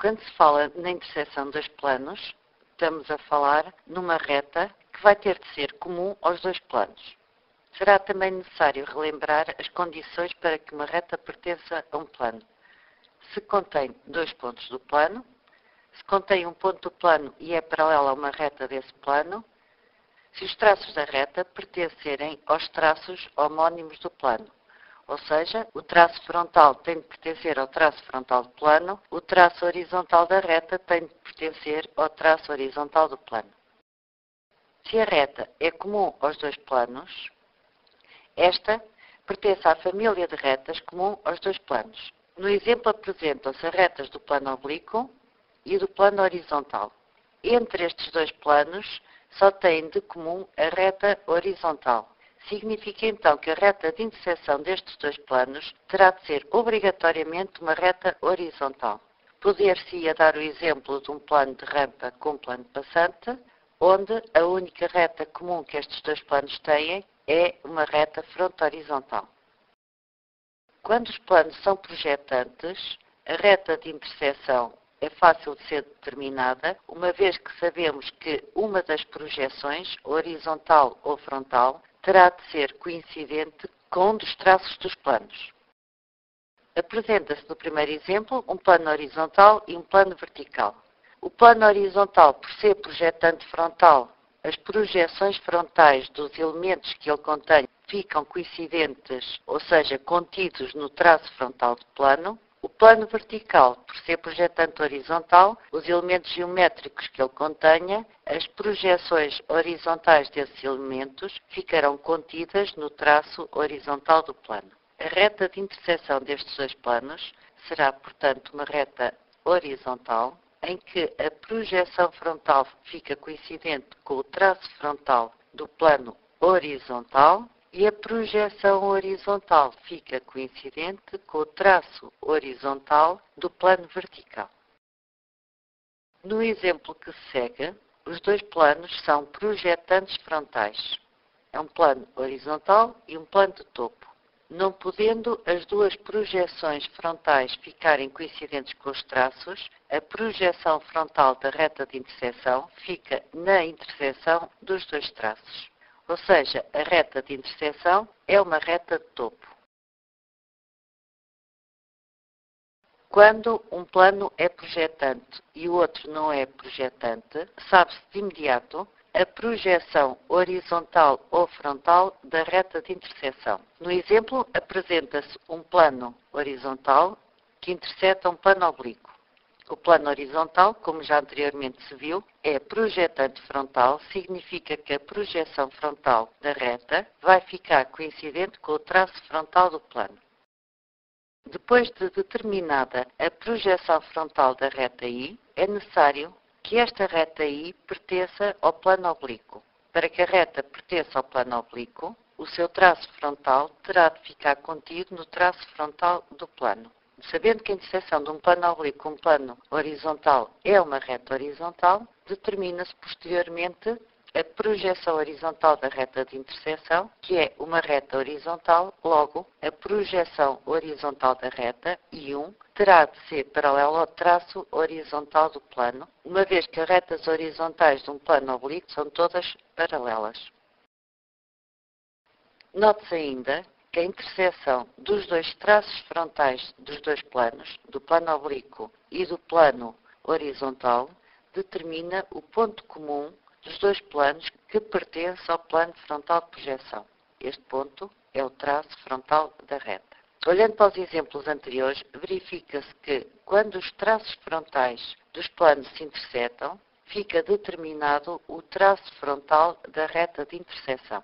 Quando se fala na interseção dos planos, estamos a falar numa reta que vai ter de ser comum aos dois planos. Será também necessário relembrar as condições para que uma reta pertença a um plano. Se contém dois pontos do plano, se contém um ponto do plano e é paralelo a uma reta desse plano, se os traços da reta pertencerem aos traços homónimos do plano. Ou seja, o traço frontal tem de pertencer ao traço frontal do plano, o traço horizontal da reta tem de pertencer ao traço horizontal do plano. Se a reta é comum aos dois planos, esta pertence à família de retas comum aos dois planos. No exemplo apresentam-se as retas do plano oblíquo e do plano horizontal. Entre estes dois planos, só têm de comum a reta horizontal. Significa então que a reta de interseção destes dois planos terá de ser obrigatoriamente uma reta horizontal. Poder-se-ia dar o exemplo de um plano de rampa com um plano passante, onde a única reta comum que estes dois planos têm é uma reta fronto-horizontal. Quando os planos são projetantes, a reta de interseção é fácil de ser determinada, uma vez que sabemos que uma das projeções, horizontal ou frontal, terá de ser coincidente com um dos traços dos planos. Apresenta-se no primeiro exemplo um plano horizontal e um plano vertical. O plano horizontal, por ser projetante frontal, as projeções frontais dos elementos que ele contém ficam coincidentes, ou seja, contidos no traço frontal do plano. O plano vertical, por ser projetante horizontal, os elementos geométricos que ele contenha, as projeções horizontais desses elementos ficarão contidas no traço horizontal do plano. A reta de interseção destes dois planos será, portanto, uma reta horizontal, em que a projeção frontal fica coincidente com o traço frontal do plano horizontal e a projeção horizontal fica coincidente com o traço horizontal do plano vertical. No exemplo que segue, os dois planos são projetantes frontais. É um plano horizontal e um plano de topo. Não podendo as duas projeções frontais ficarem coincidentes com os traços, a projeção frontal da reta de interseção fica na interseção dos dois traços. Ou seja, a reta de interseção é uma reta de topo. Quando um plano é projetante e o outro não é projetante, sabe-se de imediato a projeção horizontal ou frontal da reta de interseção. No exemplo, apresenta-se um plano horizontal que interseta um plano oblíquo. O plano horizontal, como já anteriormente se viu, é projetante frontal, significa que a projeção frontal da reta vai ficar coincidente com o traço frontal do plano. Depois de determinada a projeção frontal da reta I, é necessário que esta reta I pertença ao plano oblíquo. Para que a reta pertença ao plano oblíquo, o seu traço frontal terá de ficar contido no traço frontal do plano. Sabendo que a interseção de um plano oblíquo com um plano horizontal é uma reta horizontal, determina-se posteriormente a projeção horizontal da reta de interseção, que é uma reta horizontal, logo, a projeção horizontal da reta, I1, terá de ser paralela ao traço horizontal do plano, uma vez que as retas horizontais de um plano oblíquo são todas paralelas. Note-se ainda que a interseção dos dois traços frontais dos dois planos, do plano oblíquo e do plano horizontal, determina o ponto comum dos dois planos que pertence ao plano frontal de projeção. Este ponto é o traço frontal da reta. Olhando para os exemplos anteriores, verifica-se que, quando os traços frontais dos planos se intersetam, fica determinado o traço frontal da reta de interseção.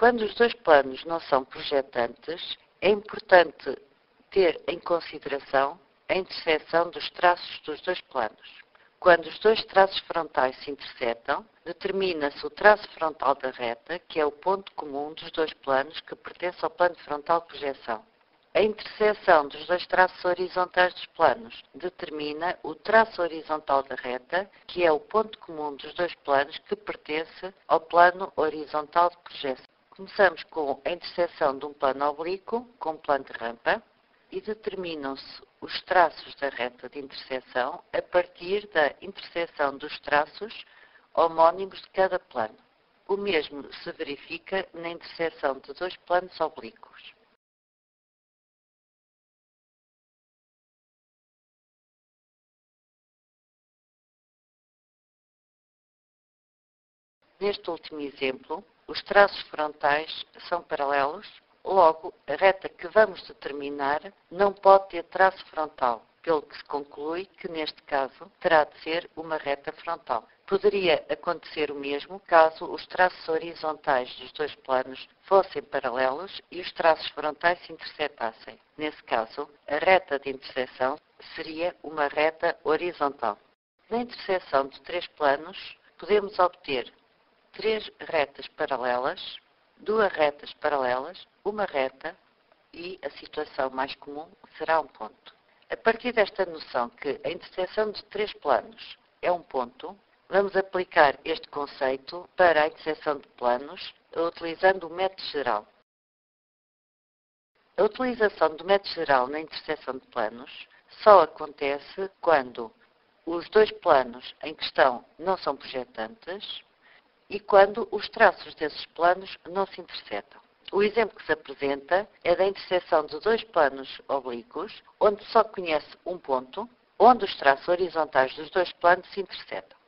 Quando os dois planos não são projetantes, é importante ter em consideração a interseção dos traços dos dois planos. Quando os dois traços frontais se intersetam, determina-se o traço frontal da reta, que é o ponto comum dos dois planos que pertence ao plano frontal de projeção. A interseção dos dois traços horizontais dos planos determina o traço horizontal da reta, que é o ponto comum dos dois planos que pertence ao plano horizontal de projeção. Começamos com a interseção de um plano oblíquo com um plano de rampa e determinam-se os traços da reta de interseção a partir da interseção dos traços homónimos de cada plano. O mesmo se verifica na interseção de dois planos oblíquos. Neste último exemplo, os traços frontais são paralelos, logo, a reta que vamos determinar não pode ter traço frontal, pelo que se conclui que, neste caso, terá de ser uma reta frontal. Poderia acontecer o mesmo caso os traços horizontais dos dois planos fossem paralelos e os traços frontais se intersetassem. Nesse caso, a reta de interseção seria uma reta horizontal. Na interseção de três planos, podemos obter três retas paralelas, duas retas paralelas, uma reta e a situação mais comum será um ponto. A partir desta noção que a interseção de três planos é um ponto, vamos aplicar este conceito para a interseção de planos utilizando o método geral. A utilização do método geral na interseção de planos só acontece quando os dois planos em questão não são projetantes e quando os traços desses planos não se intersetam. O exemplo que se apresenta é da interseção de dois planos oblíquos, onde só conhece um ponto, onde os traços horizontais dos dois planos se intersetam.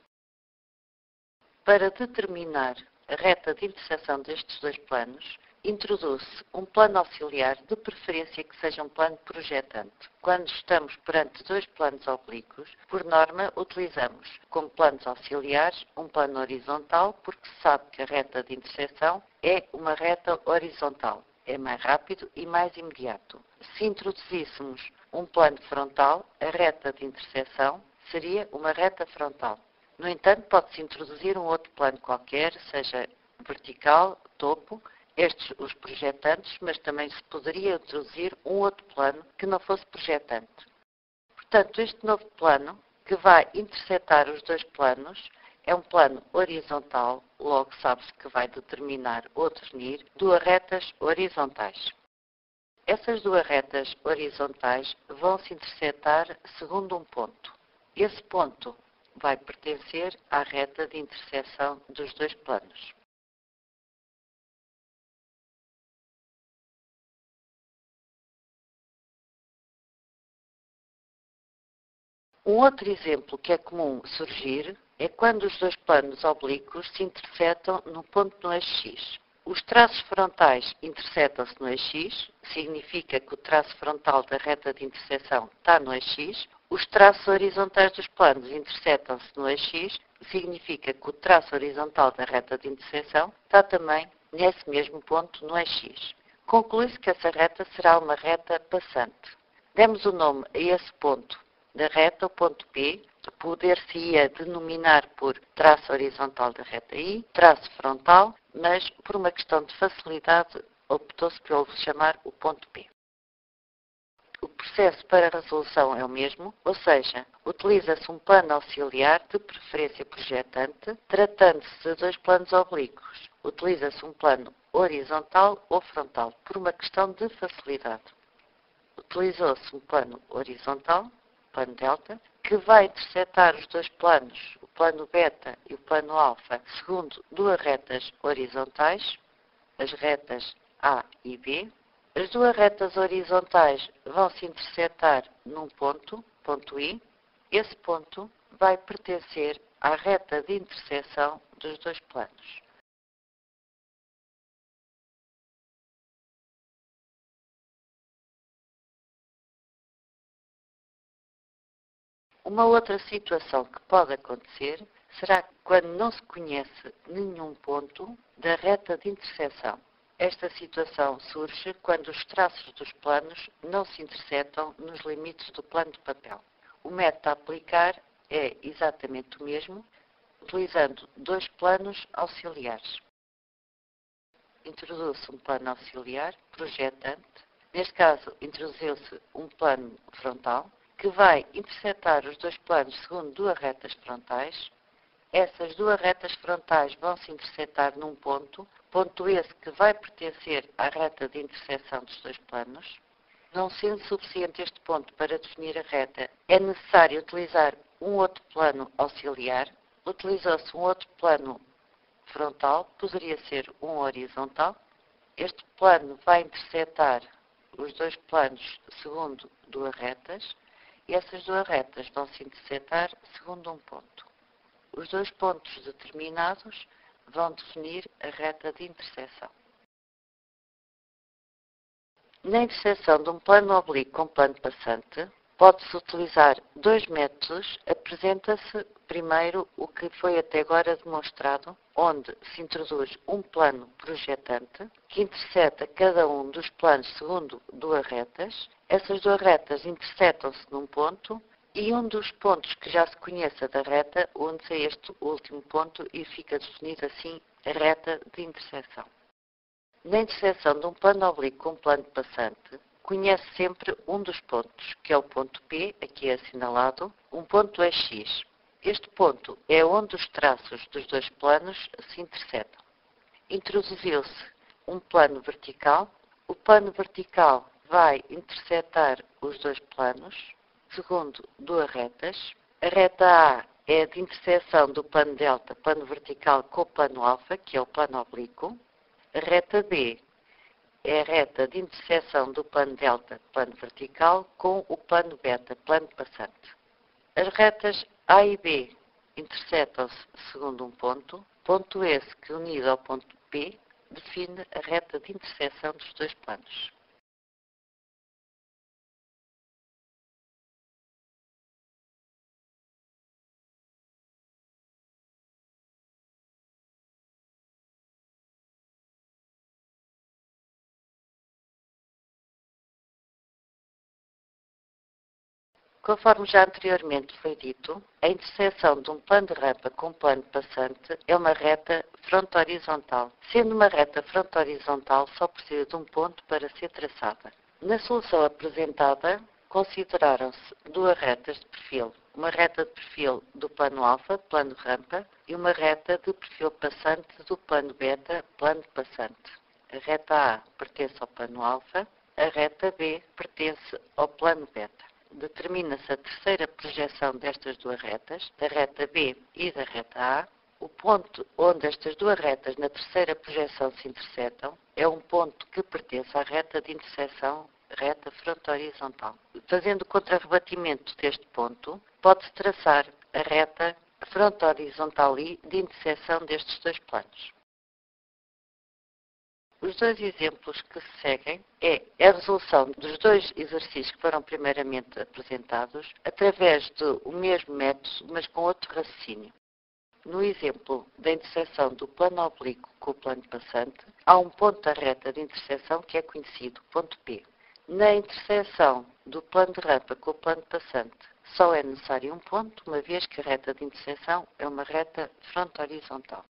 Para determinar a reta de interseção destes dois planos, introduz-se um plano auxiliar, de preferência que seja um plano projetante. Quando estamos perante dois planos oblíquos, por norma, utilizamos como planos auxiliares um plano horizontal, porque se sabe que a reta de interseção é uma reta horizontal. É mais rápido e mais imediato. Se introduzíssemos um plano frontal, a reta de interseção seria uma reta frontal. No entanto, pode-se introduzir um outro plano qualquer, seja vertical, topo, estes os projetantes, mas também se poderia introduzir um outro plano que não fosse projetante. Portanto, este novo plano, que vai intersetar os dois planos, é um plano horizontal, logo sabe-se que vai determinar ou definir duas retas horizontais. Essas duas retas horizontais vão se intersetar segundo um ponto. Esse ponto vai pertencer à reta de interseção dos dois planos. Um outro exemplo que é comum surgir é quando os dois planos oblíquos se intersetam no ponto no eixo X. Os traços frontais intersetam-se no eixo X, significa que o traço frontal da reta de interseção está no eixo X. Os traços horizontais dos planos intersetam-se no eixo X, significa que o traço horizontal da reta de interseção está também nesse mesmo ponto no eixo X. Conclui-se que essa reta será uma reta passante. Demos o nome a esse ponto da reta, o ponto P, poder-se-ia denominar por traço horizontal da reta I, traço frontal, mas por uma questão de facilidade optou-se pelo chamar o ponto P. O processo para a resolução é o mesmo, ou seja, utiliza-se um plano auxiliar, de preferência projetante, tratando-se de dois planos oblíquos. Utiliza-se um plano horizontal ou frontal, por uma questão de facilidade. Utilizou-se um plano horizontal, plano delta, que vai intersetar os dois planos, o plano beta e o plano alfa, segundo duas retas horizontais, as retas A e B. As duas retas horizontais vão se intersetar num ponto, ponto I. Esse ponto vai pertencer à reta de interseção dos dois planos. Uma outra situação que pode acontecer será quando não se conhece nenhum ponto da reta de interseção. Esta situação surge quando os traços dos planos não se intersetam nos limites do plano de papel. O método a aplicar é exatamente o mesmo, utilizando dois planos auxiliares. Introduz-se um plano auxiliar, projetante. Neste caso, introduziu-se um plano frontal, que vai intersetar os dois planos segundo duas retas frontais. Essas duas retas frontais vão se intersetar num ponto, ponto esse que vai pertencer à reta de interseção dos dois planos. Não sendo suficiente este ponto para definir a reta, é necessário utilizar um outro plano auxiliar. Utilizou-se um outro plano frontal, poderia ser um horizontal. Este plano vai intersetar os dois planos segundo duas retas, e essas duas retas vão se intersetar segundo um ponto. Os dois pontos determinados vão definir a reta de interseção. Na interseção de um plano oblíquo com plano passante, pode-se utilizar dois métodos. Apresenta-se primeiro o que foi até agora demonstrado, onde se introduz um plano projetante que interseta cada um dos planos segundo duas retas. Essas duas retas intersetam-se num ponto e um dos pontos que já se conheça da reta une-se a este último ponto e fica definida assim a reta de interseção. Na interseção de um plano oblíquo com um plano passante, conhece sempre um dos pontos, que é o ponto P, aqui é assinalado. Um ponto é X. Este ponto é onde os traços dos dois planos se intersetam. Introduziu-se um plano vertical. O plano vertical vai intersetar os dois planos, segundo duas retas. A reta A é a de interseção do plano delta, plano vertical, com o plano alfa, que é o plano oblíquo. A reta B é a reta de interseção do plano delta, plano vertical, com o plano beta, plano passante. As retas A e B intersetam-se segundo um ponto esse que, unido ao ponto P, define a reta de interseção dos dois planos. Conforme já anteriormente foi dito, a interseção de um plano de rampa com um plano passante é uma reta fronto-horizontal. Sendo uma reta fronto-horizontal, só precisa de um ponto para ser traçada. Na solução apresentada, consideraram-se duas retas de perfil. Uma reta de perfil do plano alfa, plano de rampa, e uma reta de perfil passante do plano beta, plano passante. A reta A pertence ao plano alfa, a reta B pertence ao plano beta. Determina-se a terceira projeção destas duas retas, da reta B e da reta A. O ponto onde estas duas retas na terceira projeção se intersetam é um ponto que pertence à reta de interseção, reta fronto-horizontal. Fazendo o contrarrebatimento deste ponto, pode-se traçar a reta fronto-horizontal I de interseção destes dois planos. Os dois exemplos que se seguem é a resolução dos dois exercícios que foram primeiramente apresentados através do mesmo método, mas com outro raciocínio. No exemplo da interseção do plano oblíquo com o plano passante, há um ponto da reta de interseção que é conhecido, ponto P. Na interseção do plano de rampa com o plano passante, só é necessário um ponto, uma vez que a reta de interseção é uma reta fronto-horizontal.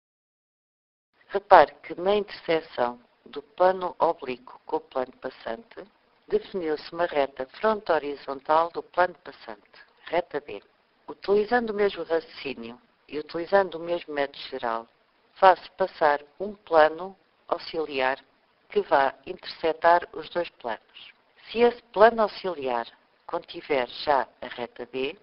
Repare que na interseção do plano oblíquo com o plano passante, definiu-se uma reta fronto-horizontal do plano passante, reta B. Utilizando o mesmo raciocínio e utilizando o mesmo método geral, faz-se passar um plano auxiliar que vá intersetar os dois planos. Se esse plano auxiliar contiver já a reta B,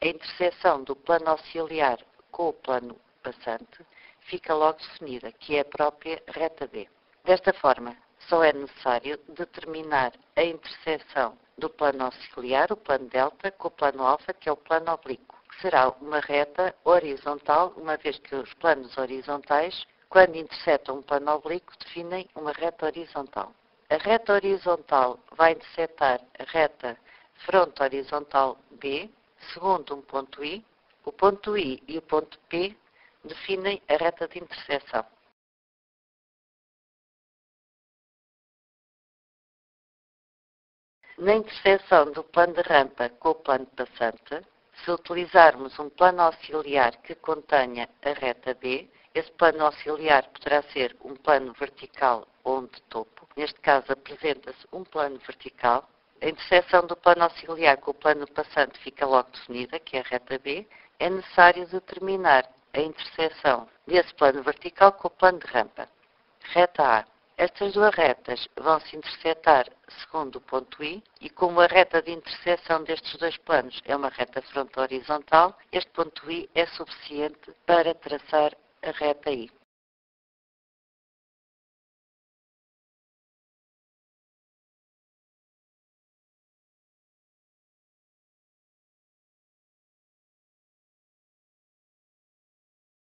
a interseção do plano auxiliar com o plano passante fica logo definida, que é a própria reta B. Desta forma, só é necessário determinar a interseção do plano auxiliar, o plano delta, com o plano alfa, que é o plano oblíquo, que será uma reta horizontal, uma vez que os planos horizontais, quando intersetam um plano oblíquo, definem uma reta horizontal. A reta horizontal vai intersetar a reta fronto-horizontal B, segundo um ponto I. O ponto I e o ponto P definem a reta de interseção. Na interseção do plano de rampa com o plano passante, se utilizarmos um plano auxiliar que contenha a reta B, esse plano auxiliar poderá ser um plano vertical ou de topo. Neste caso, apresenta-se um plano vertical. A interseção do plano auxiliar com o plano passante fica logo definida, que é a reta B. É necessário determinar a interseção desse plano vertical com o plano de rampa. Reta A. Estas duas retas vão se intersetar segundo o ponto I, e como a reta de interseção destes dois planos é uma reta fronto horizontal, este ponto I é suficiente para traçar a reta I.